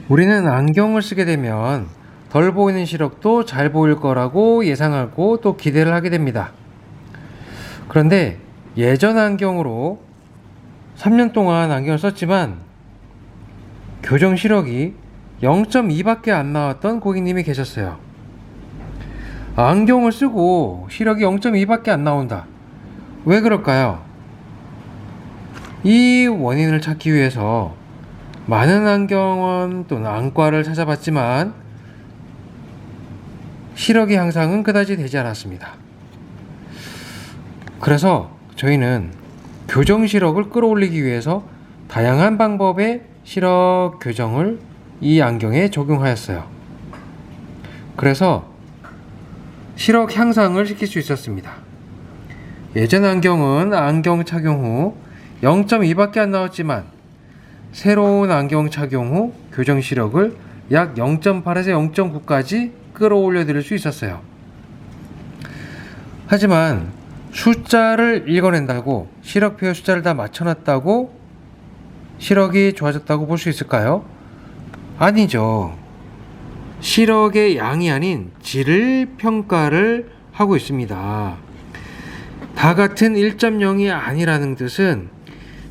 우리는 안경을 쓰게 되면 덜 보이는 시력도 잘 보일 거라고 예상하고 또 기대를 하게 됩니다. 그런데 예전 안경으로 3년 동안 안경을 썼지만 교정 시력이 0.2밖에 안 나왔던 고객님이 계셨어요. 안경을 쓰고 시력이 0.2밖에 안 나온다. 왜 그럴까요? 이 원인을 찾기 위해서 많은 안경원 또는 안과를 찾아봤지만 시력의 향상은 그다지 되지 않았습니다. 그래서 저희는 교정 시력을 끌어올리기 위해서 다양한 방법의 시력 교정을 이 안경에 적용하였어요. 그래서 시력 향상을 시킬 수 있었습니다. 예전 안경은 안경 착용 후 0.2밖에 안 나왔지만 새로운 안경 착용 후 교정 시력을 약 0.8에서 0.9까지 끌어올려 드릴 수 있었어요. 하지만 숫자를 읽어낸다고 시력표에 숫자를 다 맞춰놨다고 시력이 좋아졌다고 볼 수 있을까요? 아니죠. 시력의 양이 아닌 질을 평가를 하고 있습니다. 다 같은 1.0이 아니라는 뜻은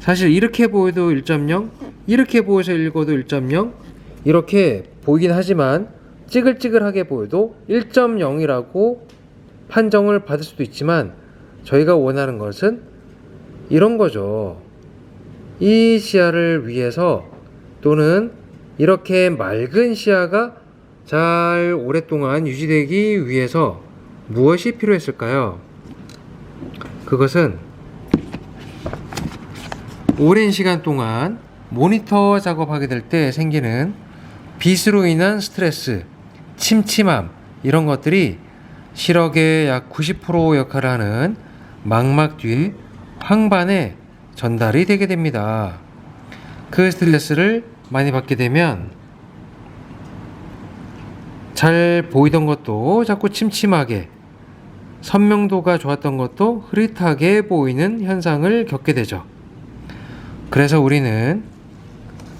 사실 이렇게 보여도 1.0, 이렇게 보여서 읽어도 1.0, 이렇게 보이긴 하지만 찌글찌글하게 보여도 1.0이라고 판정을 받을 수도 있지만 저희가 원하는 것은 이런 거죠. 이 시야를 위해서 또는 이렇게 맑은 시야가 잘 오랫동안 유지되기 위해서 무엇이 필요했을까요? 그것은 오랜 시간 동안 모니터 작업하게 될 때 생기는 빛으로 인한 스트레스, 침침함 이런 것들이 시력의 약 90% 역할을 하는 망막 뒤 황반에 전달이 되게 됩니다. 그 스트레스를 많이 받게 되면 잘 보이던 것도 자꾸 침침하게, 선명도가 좋았던 것도 흐릿하게 보이는 현상을 겪게 되죠. 그래서 우리는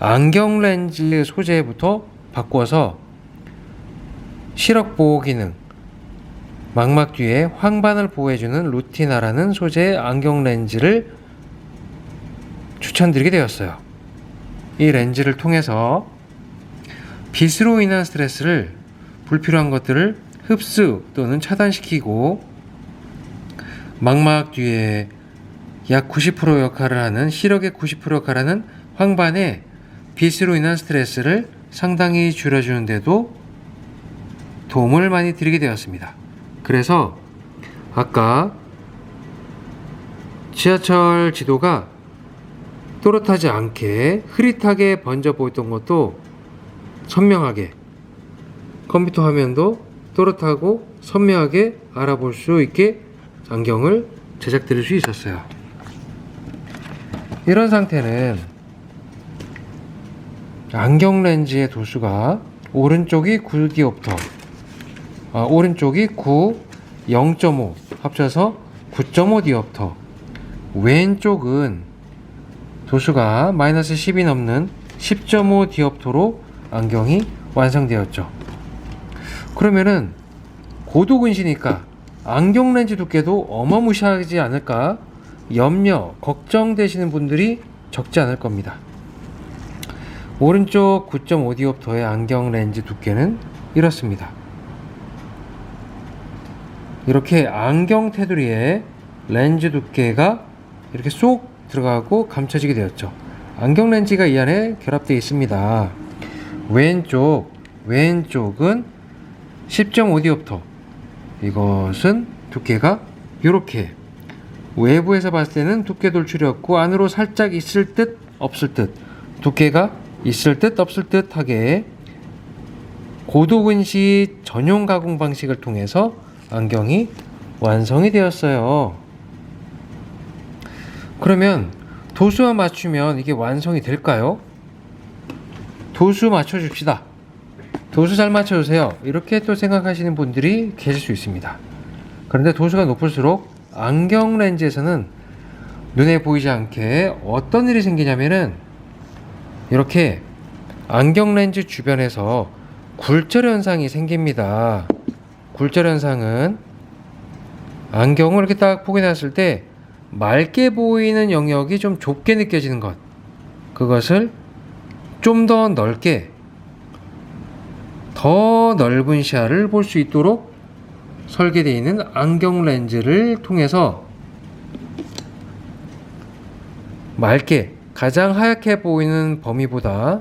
안경 렌즈 소재부터 바꿔서 시력 보호 기능, 망막 뒤에 황반을 보호해주는 루티나라는 소재의 안경 렌즈를 추천드리게 되었어요. 이 렌즈를 통해서 빛으로 인한 스트레스를, 불필요한 것들을 흡수 또는 차단시키고 망막 뒤에 약 90% 역할을 하는, 시력의 90% 역할을 하는 황반에 빛으로 인한 스트레스를 상당히 줄여주는데도 도움을 많이 드리게 되었습니다. 그래서 아까 지하철 지도가 또렷하지 않게 흐릿하게 번져 보였던 것도 선명하게, 컴퓨터 화면도 또렷하고 선명하게 알아볼 수 있게 안경을 제작 드릴 수 있었어요. 이런 상태는 안경 렌즈의 도수가 오른쪽이 9디옵터, 오른쪽이 9, 0.5 합쳐서 9.5디옵터, 왼쪽은 도수가 마이너스 10이 넘는 10.5디옵터로 안경이 완성되었죠. 그러면은 고도근시니까 안경 렌즈 두께도 어마무시하지 않을까 염려, 걱정되시는 분들이 적지 않을 겁니다. 오른쪽 9.5디옵터의 안경 렌즈 두께는 이렇습니다. 이렇게 안경 테두리에 렌즈 두께가 이렇게 쏙 들어가고 감춰지게 되었죠. 안경 렌즈가 이 안에 결합되어 있습니다. 왼쪽은 10.5디옵터. 이것은 두께가 이렇게 외부에서 봤을 때는 두께 돌출이 없고 안으로 살짝 있을 듯 없을 듯, 두께가 있을 듯 없을 듯 하게 고도근시 전용 가공 방식을 통해서 안경이 완성이 되었어요. 그러면 도수만 맞추면 이게 완성이 될까요? 도수 맞춰줍시다. 도수 잘 맞춰주세요. 이렇게 또 생각하시는 분들이 계실 수 있습니다. 그런데 도수가 높을수록 안경 렌즈에서는 눈에 보이지 않게 어떤 일이 생기냐면은 이렇게 안경 렌즈 주변에서 굴절 현상이 생깁니다. 굴절 현상은 안경을 이렇게 딱 포개놨을 때 맑게 보이는 영역이 좀 좁게 느껴지는 것, 그것을 좀 더 넓게, 더 넓은 시야를 볼 수 있도록 설계되어 있는 안경 렌즈를 통해서 맑게, 가장 하얗게 보이는 범위보다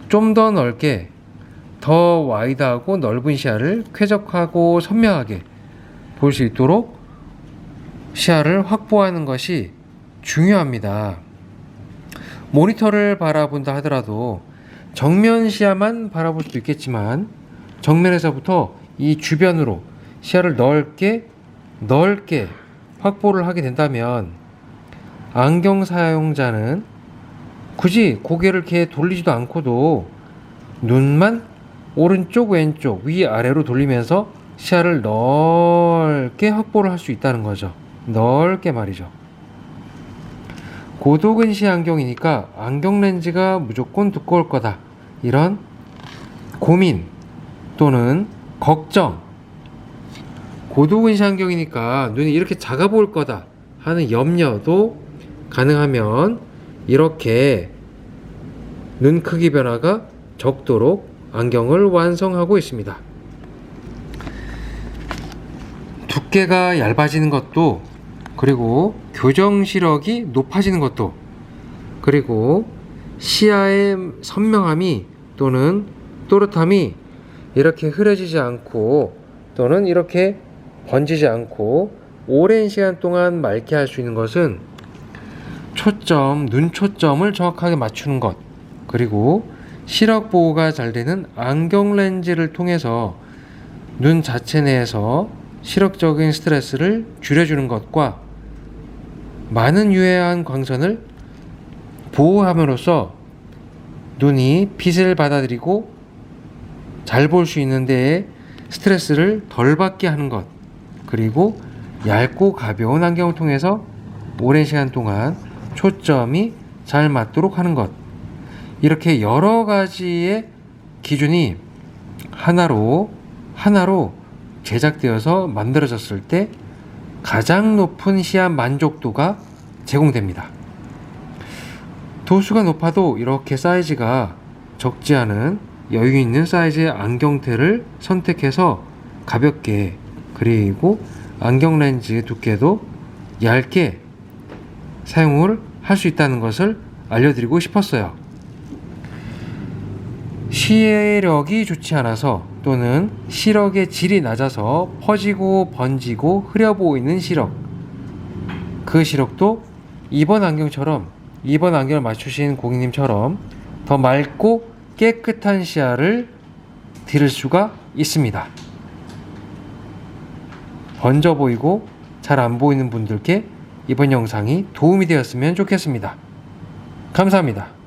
좀 더 넓게, 더 와이드하고 넓은 시야를 쾌적하고 선명하게 볼 수 있도록 시야를 확보하는 것이 중요합니다. 모니터를 바라본다 하더라도 정면 시야만 바라볼 수도 있겠지만 정면에서부터 이 주변으로 시야를 넓게 확보를 하게 된다면 안경 사용자는 굳이 고개를 이렇게 돌리지도 않고도 눈만 오른쪽 왼쪽 위아래로 돌리면서 시야를 넓게 확보를 할 수 있다는 거죠. 넓게 말이죠. 고도근시 안경이니까 안경 렌즈가 무조건 두꺼울 거다, 이런 고민 또는 걱정, 고도근시 안경이니까 눈이 이렇게 작아 보일 거다 하는 염려도 가능하면 이렇게 눈 크기 변화가 적도록 안경을 완성하고 있습니다. 두께가 얇아지는 것도, 그리고 교정 시력이 높아지는 것도, 그리고 시야의 선명함이 또는 또렷함이 이렇게 흐려지지 않고 또는 이렇게 번지지 않고 오랜 시간 동안 맑게 할 수 있는 것은 눈 초점을 정확하게 맞추는 것, 그리고 시력 보호가 잘 되는 안경 렌즈를 통해서 눈 자체 내에서 시력적인 스트레스를 줄여주는 것과 많은 유해한 광선을 보호함으로써 눈이 빛을 받아들이고 잘 볼 수 있는 데에 스트레스를 덜 받게 하는 것, 그리고 얇고 가벼운 안경을 통해서 오랜 시간 동안 초점이 잘 맞도록 하는 것, 이렇게 여러 가지의 기준이 하나로 제작되어서 만들어졌을 때 가장 높은 시야 만족도가 제공됩니다. 도수가 높아도 이렇게 사이즈가 적지 않은 여유 있는 사이즈의 안경테를 선택해서 가볍게, 그리고 안경 렌즈의 두께도 얇게 사용을 할 수 있다는 것을 알려드리고 싶었어요. 시력이 좋지 않아서 또는 시력의 질이 낮아서 퍼지고 번지고 흐려 보이는 시력, 그 시력도 이번 안경을 맞추신 고객님처럼 더 맑고 깨끗한 시야를 드릴 수가 있습니다. 번져 보이고 잘 안 보이는 분들께 이번 영상이 도움이 되었으면 좋겠습니다. 감사합니다.